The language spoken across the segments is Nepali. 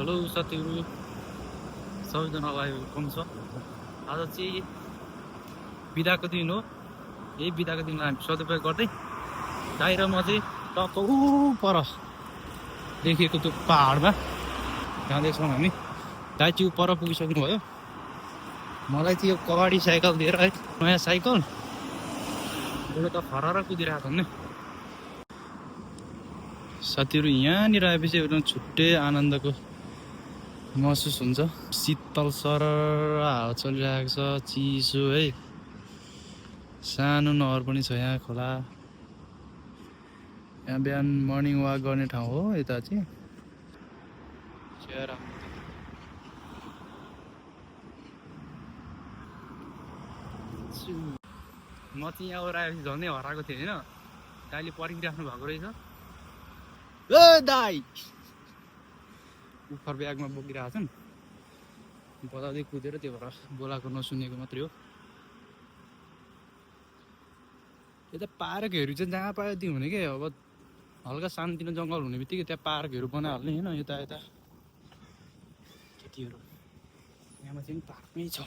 हेलो साथीहरू सबैजनालाई वेलकम छ। आज चाहिँ बिदाको दिन हो। यही बिदाको दिनलाई हामी सदुपयोग गर्दै दाइ र म चाहिँ टक्क पर देखिएको त्यो पहाडमा जाँदैछौँ हामी। दाइ चाहिँ पर पुगिसक्नु भयो। मलाई चाहिँ यो कबाडी साइकल दिएर है, नयाँ साइकल एउटा त फरार कुदिरहेको छ नि साथीहरू। यहाँनिर आएपछि एकदम छुट्टै आनन्दको महसुस हुन्छ। शीतल सरर हावा चलिरहेको छ, चिसो है। सानो नहर पनि छ यहाँ, खोला। यहाँ बिहान मर्निङ वाक गर्ने ठाउँ हो यता चाहिँ। म चाहिँ यहाँबाट आएपछि झन्डै हराएको थिएँ होइन। दाइले पर्खिराख्नु भएको रहेछ। ए दाइ उफर ब्यागमा बोकिरहेको छन्, बताउँदै कुदेर, त्यो भएर बोलाएको नसुनेको मात्रै हो। यता पार्कहरू चाहिँ जहाँ पायो त्यो हुने क्या। अब हल्का सानोतिनो जङ्गल हुने बित्तिकै त्यहाँ पार्कहरू बनाइहाल्ने होइन। यता यता केटीहरू यहाँमा चाहिँ पार्कमै छ।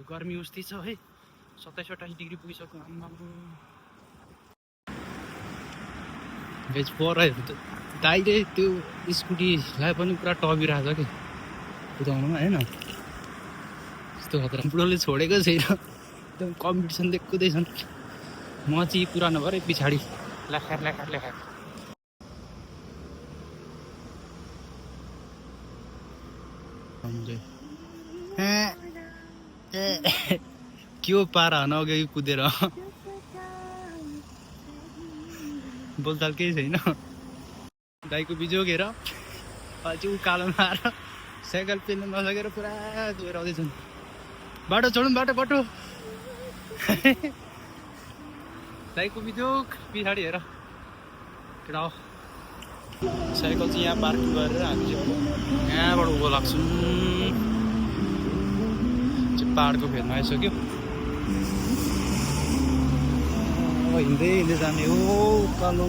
गर्मी उस्तै छ है, 27-28 डिग्री पुगिसक्यो। भेज परायो दाइले त्यो स्कुटीलाई पनि पुरा टबिरहेको छ कि कुदाउनुमा होइन। यस्तो खतरा बुढोले छोडेको छैन, एकदम कम्पिटिसन देख्दैछन्। म चाहिँ पुरानो भएर पछाडि लेखार के हो पारा हन अघि कुदेर बोलचाल केही छैन। दाइको बिजोगेर अझै उकालोमा आएर साइकल पेल्नु नसकेर पुरा गएर आउँदैछन्। बाटो छोडौँ, बाटो दाइको बिजोग पछाडि हेर केटा हो। साइकल चाहिँ यहाँ पार्किङ गरेर हामी चाहिँ यहाँबाट उभो लाग्छौँ। पाहाडको फेदमा आइसक्यो। हिँड्दै जाने हो उकालो।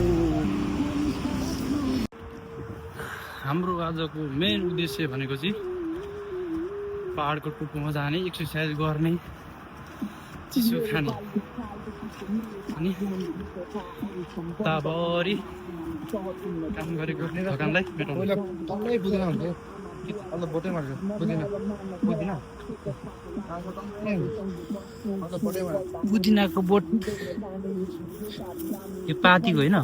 हाम्रो आजको मेन उद्देश्य भनेको चाहिँ पाहाडको टुप्पोमा जाने, एक्सर्साइज गर्ने, चिसो खाने अनि ताबरी काम गरेको थकानलाई मेटाउनु। पुदिनाको बोट यो पातीको होइन,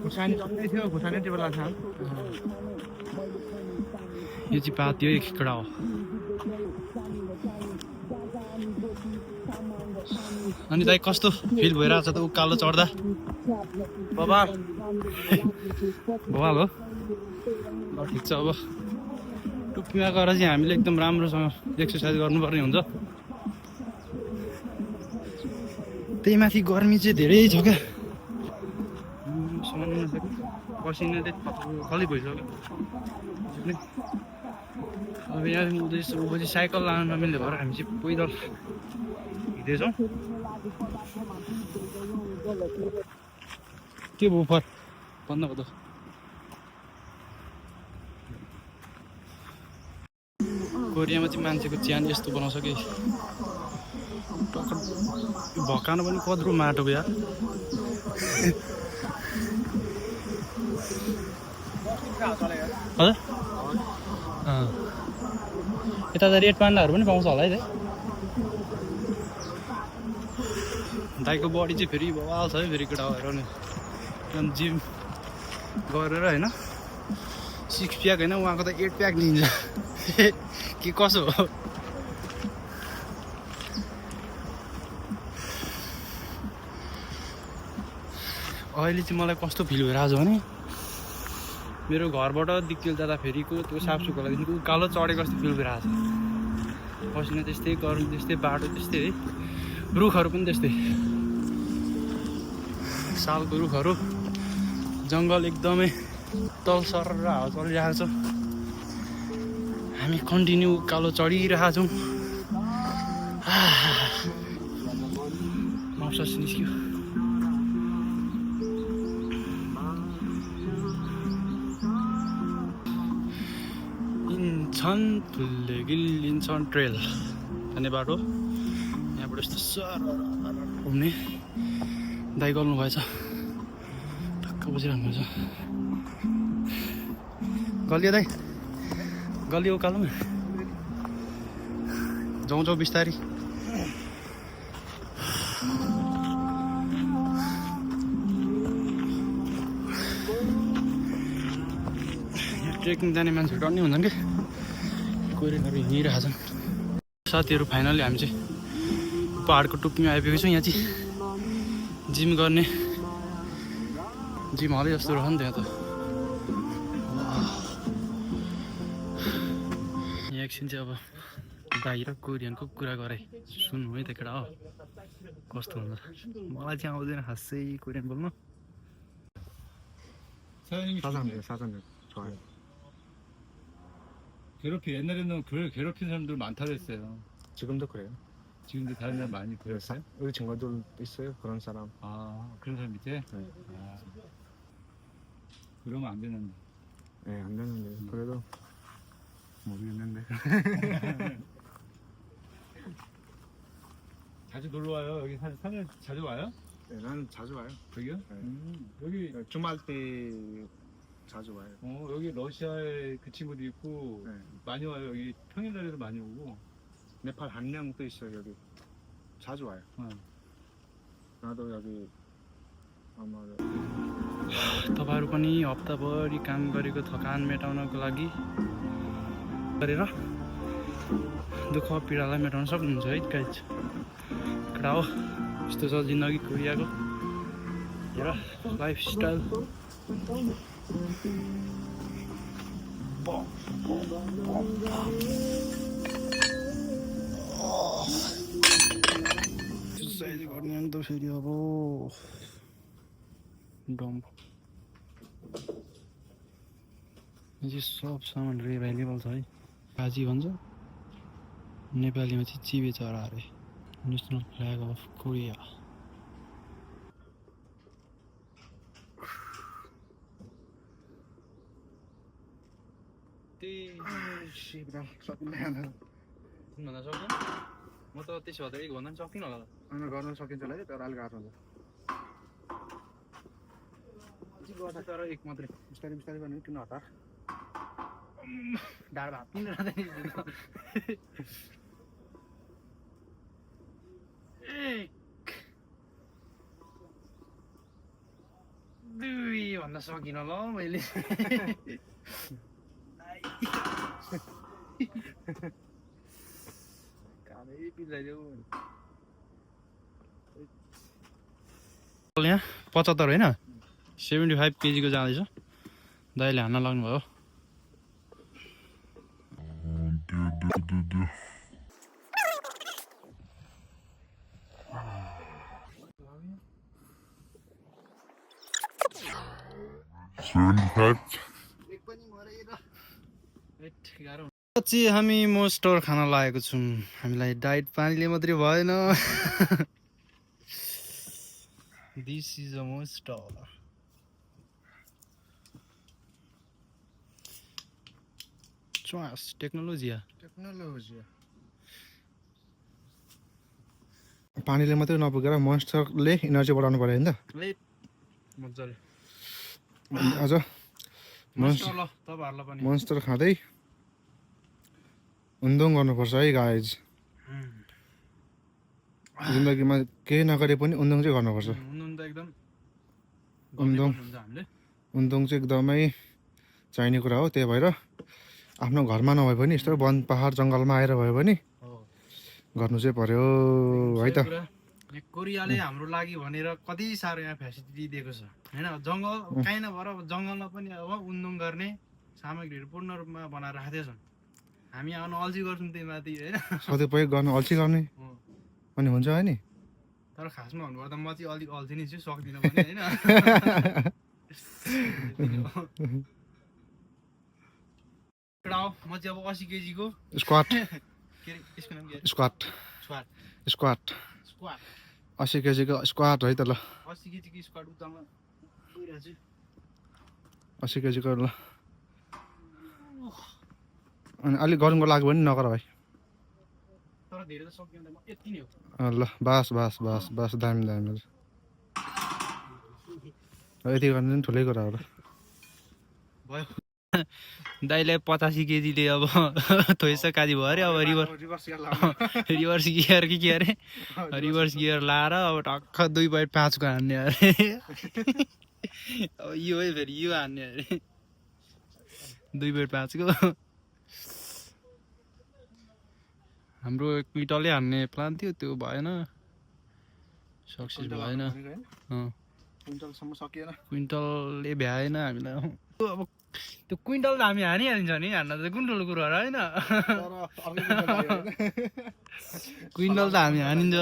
खुर्सानी टक्कै थियो। खुर्सानी त्यो बेला छ। यो चाहिँ पाती हो, एक कडा हो। अनि दाइ कस्तो फिल भइरहेको छ त उकालो चढ्दा? बबाल हो। ल ठिक छ। अब टुप्पीमा गएर चाहिँ हामीले एकदम राम्रोसँग एक्सर्साइज गर्नुपर्ने हुन्छ। त्यही माथि गर्मी चाहिँ धेरै छ क्या, सहन नसक्यो। पसिनाले खाली भइसक्यो। अब यहाँ पछि साइकल लानु नमिल्ने भएर हामी चाहिँ पैदल हिँड्दैछौँ। के भयो फर भन्नु पर्दा कोरियामा चाहिँ मान्छेको च्यान यस्तो बनाउँछ कि भकान पनि कत्रो माटोको यार। हजुर यता त रेड पान्डाहरू पनि पाउँछ होला है। दाइको बडी चाहिँ फेरि बवाल छ है। फेरि केटा भएर नि एकदम जिम गरेर होइन, 6 प्याक होइन, उहाँको त 8 प्याक लिन्छ के कसो हो। अहिले चाहिँ मलाई कस्तो फिल भइरहेको छ भने मेरो घरबाट दिक्किल जाँदाखेरिको त्यो साफसुग्घरदेखिको उकालो चढेको जस्तो फिल भइरहेको छ। पसिना त्यस्तै, गर्मी त्यस्तै, बाटो त्यस्तै है, रुखहरू पनि त्यस्तै। सालको रुखहरू, जङ्गल एकदमै तलसर र हावा चलिरहेको छ। हामी कन्टिन्यू उकालो चढिरहेका छौँ। माउस निस्क्यो। लिन्छन् ट्रेल जाने बाटो यहाँबाट यस्तो साह्रो घुम्ने दाइ गर्नु भएछ टक्क बसिरहनु भएछ गलियो दाइ गलियो उकालो जाउँ जाउँ बिस्तारी ट्रेकिङ जाने मान्छेहरू टन्नै हुन्छन् कि कोइरेनहरू हिँडिरहेको छन् साथीहरू फाइनली हामी चाहिँ पहाडको टुप्पीमा आइपुगेको छौँ यहाँ चाहिँ जिम गर्ने जिम हलै जस्तो रह नि त्यहाँ त यहाँ एकछिन चाहिँ अब दाइ र कोरियनको कुरा गरे सुन्नु है त केटा हो कस्तो हुन्छ मलाई चाहिँ आउँदैन खासै कोरियन बोल्नु 사장님 좋아요. 옛날에는 괴롭힌 사람들 많다 그랬어요. 지금도 그래요. 지금도 다른 사람 많이 그랬어요? 우리 친구들 있어요 그런 사람. 아, 그런 사람 밑에? 네. 아, 그러면 안 되는데. 네, 안 되는데 그래도 모르겠는데. 자주 놀러 와요. 여기 산에 자주 와요? 네, 나는 자주 와요. 여기요? 네. 여기 주말 때 자주 와요. 여기 러시아에 그 친구도 있고 네. 많이 와요. 여기 평일날에도 많이 오고. 네팔 한 명도 있어요 여기. 자주 와요. 나도 여기 아마 तपाईँहरू पनि हप्ताभरि काम गरेको थकान मेटाउनको लागि गरेर दुःख पीडालाई मेटाउन सक्नुहुन्छ है गाइज केटा हो यस्तो छ जिन्दगी कोरियाको हेर लाइफस्टाइल एक्सर्साइज गर्ने अन्त फेरि अब डम्प यो चाहिँ सब सामानहरू एभाइलेबल छ है काजी भन्छ नेपालीमा चाहिँ चिबे चरा अरे नेसनल फ्ल्याग अफ कोरिया भन्दा सक्दैन म त त्यसो भए एक भन्दा पनि सक्दिनँ होला गर्न सकिन्छ होला तर अलिक गाह्रो हुन्छ गर्दा तर एक मात्रै बिस्तारै बिस्तारै गर्ने किन हतार ढाड भात पनि रहँदैन दुई भन्न सकिनँ ल मैले कामै बिलाइदेऊ यहाँ 75 होइन 75 केजीको जाँदैछ दाइले हान्न लाग्नुभयो पछि हामी मोस्टर खान लागेको छौँ हामीलाई डाइट पानीले मात्रै भएन दिस इज अ मोस्टर टेक्नोलोजी पानीले मात्रै नपुगेर मोन्स्टरले इनर्जी बढाउनु पर्यो नि त मजाले अझ मोन्स्टर खाँदै उन्दुङ गर्नुपर्छ है गाइज जिन्दगीमा केही नगरे पनि उन्दुङ चाहिँ गर्नुपर्छ उन्दुङ चाहिँ एकदमै चाहिने कुरा हो त्यही भएर आफ्नो घरमा नभए पनि यस्तो वन पहाड जङ्गलमा आएर भयो भने गर्नु चाहिँ पर्यो है त कोरियाले हाम्रो लागि भनेर कति साह्रो यहाँ फेसिलिटी दिएको छ होइन जङ्गल काहीँ नभएर जङ्गलमा पनि अब उन्दुङ गर्ने सामग्रीहरू पूर्ण रूपमा बनाएर राखेको छन् हामी आउनु अल्छी गर्छौँ त्यही माथि होइन सदुपयोग गर्नु अल्छी गर्ने अनि हुन्छ है नि तर खासमा भन्नुपर्दा म चाहिँ अलिक अल्छी नै छु सक्दिनँ पनि होइन म चाहिँ अब 80 केजीको स्क्वाट के अरे यसको नाम के स्क्वाट स्क्वाट स्क्वाट स्क्वाट 80 केजीको स्क्वाट है त ल 80 केजीको स्क्वाट उतामा गइरहेको छु 80 केजीको ल अनि अलिक गरमको लाग्यो भने नगर भाइ तर धेरै त सकिँदैन म यति नै हो ल बास बास बास बास दामी दामी यति गर्नु पनि ठुलै कुरा हो र भयो दाइलाई 85 केजीले अब थोइस काजी भयो अरे अब रिभर्स गियर कि के अरे रिभर्स गियर लाएर अब टक्क 2.5 को हान्ने अरे अब यो है फेरि यो हान्ने अरे 2.5 को हाम्रो क्विन्टलले हान्ने प्लान थियो त्यो भएन सक्सेस भएन क्विन्टलसम्म सकिएन क्विन्टलले भ्याएन हामीलाई अब त्यो क्विन्टल त हामी हानिहालिन्छ नि हान्न त कुन ठुलो कुरो होइन क्विन्टल त हामी हानिन्छ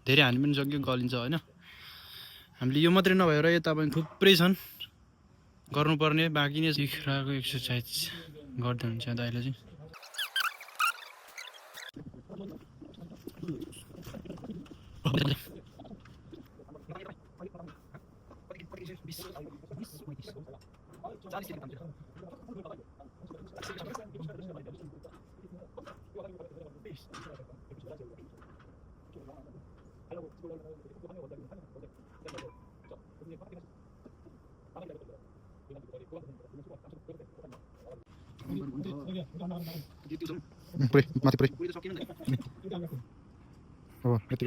धेरै हानि पनि सक्यो गलिन्छ होइन हामीले यो मात्रै नभएर यता पनि थुप्रै छन् गर्नुपर्ने बाँकी नै सिक्राको एक्सर्साइज गर्दै हुन्छ दाइले चाहिँ पुरै माथि पुरै हो यति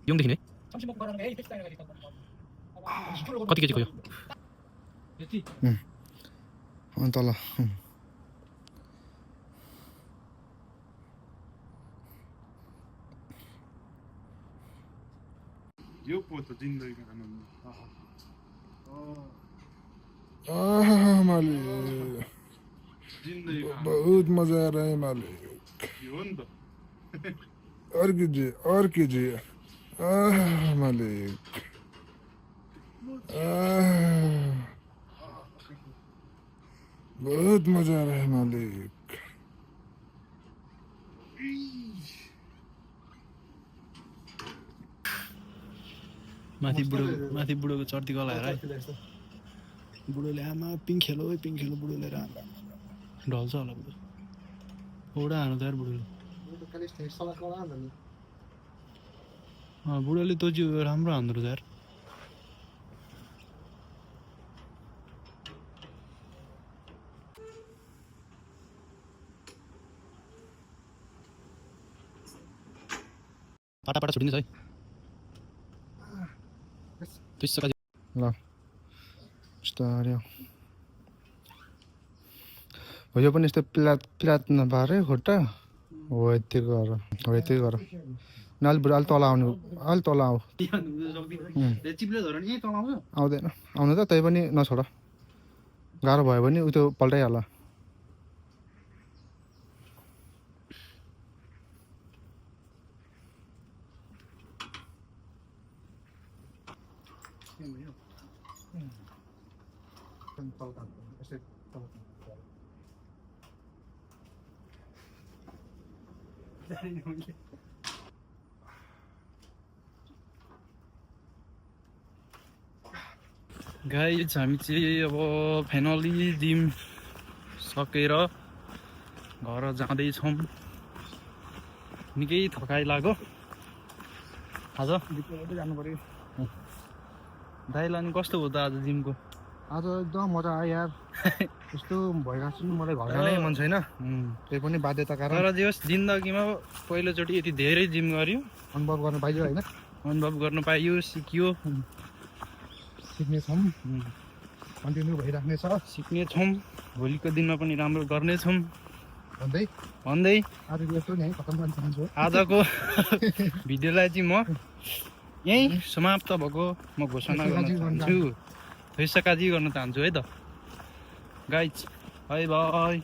युङदेखि है कति केजीको यो अनि तल यो पो त जिन्दगीको आनन्द मालिक जिन्दगीको बहुत मजा आ रहा है मालिक यो हो नि त और कीजिए मालिक बहुत मजा आ रहा है मालिक माथि बुढोको चर्ती गलाएर है बुढोले आमा पिङ खेलो बुढोले आमा ढल्छ होला बुढो ओडा हानु त यार बुढोले बुढोले तँ जिउ राम्रो हान्दो रहेछ यार पाटा छुटिन्छ है ल बिस्तारै हो यो पनि यस्तो प्लात नपारे खुट्टा हो यति गर अलि बुढो अलि तल आउनु अलि तल आऊ आउँदैन आउनु त तै पनि नछोड गाह्रो भयो भने उ त्यो पल्टाइहाल गाइज हामी चाहिँ अब फाइनली जिम सकेर घर जाँदैछौँ निकै थकाइ लाग्यो आज जानु पर्यो दाइलाई नि कस्तो हो त आज जिमको आज एकदम मजा आयो यार यस्तो भइरहेको छु मलाई घर जानै मन छैन त्यही पनि बाध्यता कारण तर जे होस् जिन्दगीमा पहिलोचोटि यति धेरै जिम गर्यो अनुभव गर्नु पाइयो होइन अनुभव गर्नु पाइयो सिकियो सिक्नेछौँ कन्टिन्यू भइराख्नेछ सिक्नेछौँ भोलिको दिनमा पनि राम्रो गर्नेछौँ भन्दै आजको यस्तो नै खतम गर्न चाहन्छु आजको भिडियोलाई चाहिँ म यहीँ समाप्त भएको म घोषणा गर्न चाहन्छु काजी गर्न चाहन्छु है त गाइज बाई बाई